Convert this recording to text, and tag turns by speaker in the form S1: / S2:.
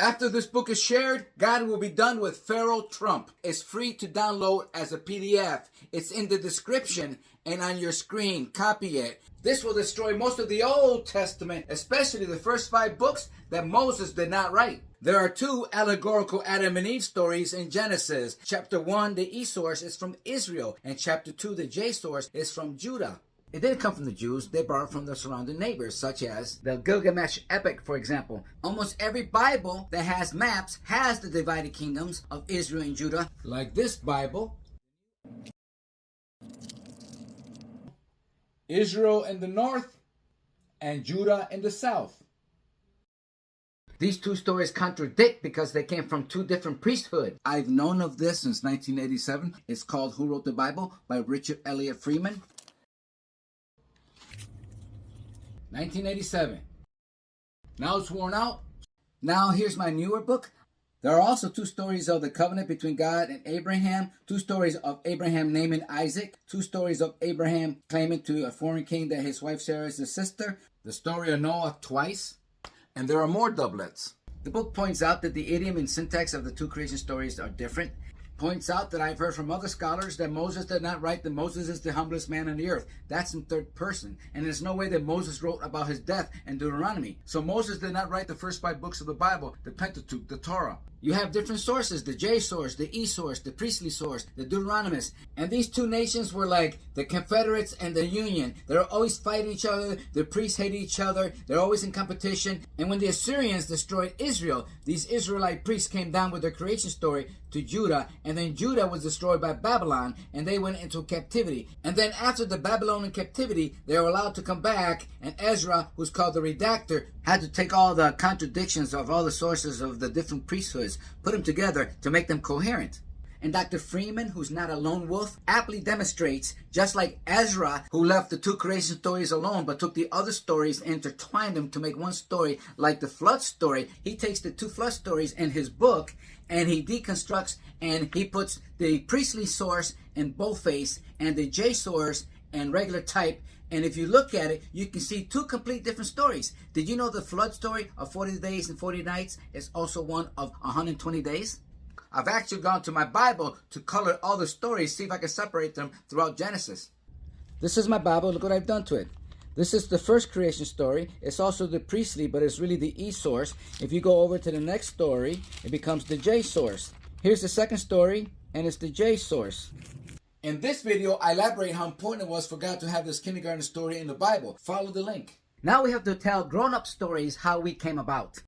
S1: After this book is shared, God will be done with Pharaoh Trump. It's free to download as a PDF. It's in the description and on your screen. Copy it. This will destroy most of the Old Testament, especially the first 5 books that Moses did not write. There are 2 allegorical Adam and Eve stories in Genesis. Chapter 1, the E source, is from Israel, and chapter 2, the J source, is from Judah. It didn't come from the Jews, they borrowed from the surrounding neighbors, such as the Gilgamesh epic, for example. Almost every Bible that has maps has the divided kingdoms of Israel and Judah, like this Bible. Israel in the north and Judah in the south. These 2 stories contradict because they came from 2 different priesthoods. I've known of this since 1987. It's called Who Wrote the Bible by Richard Elliott Freeman. 1987. Now it's worn out. Now here's my newer book. There are also 2 stories of the covenant between God and Abraham, 2 stories of Abraham naming Isaac, 2 stories of Abraham claiming to a foreign king that his wife Sarah is his sister, the story of Noah twice, and there are more doublets. The book points out that the idiom and syntax of the 2 creation stories are different. Points out that I've heard from other scholars that Moses did not write that Moses is the humblest man on the earth. That's in 3rd person. And there's no way that Moses wrote about his death in Deuteronomy. So Moses did not write the first 5 books of the Bible, the Pentateuch, the Torah. You have different sources, the J source, the E source, the priestly source, the Deuteronomist. And these 2 nations were like the Confederates and the Union. They're always fighting each other. The priests hate each other. They're always in competition. And when the Assyrians destroyed Israel, these Israelite priests came down with their creation story to Judah. And then Judah was destroyed by Babylon and they went into captivity. And then after the Babylonian captivity, they were allowed to come back. And Ezra, who's called the redactor, had to take all the contradictions of all the sources of the different priesthoods, put them together to make them coherent. And Dr. Freeman, who's not a lone wolf, aptly demonstrates, just like Ezra, who left the 2 creation stories alone but took the other stories and intertwined them to make one story, like the flood story. He takes the 2 flood stories in his book and he deconstructs and he puts the priestly source in boldface and the J source in regular type. And if you look at it, you can see 2 complete different stories. Did you know the flood story of 40 days and 40 nights is also one of 120 days? I've actually gone to my Bible to color all the stories, see if I can separate them throughout Genesis. This is my Bible. Look what I've done to it. This is the first creation story. It's also the priestly, but it's really the E source. If you go over to the next story, it becomes the J source. Here's the second story, and it's the J source. In this video, I elaborate how important it was for God to have this kindergarten story in the Bible. Follow the link. Now we have to tell grown-up stories how we came about.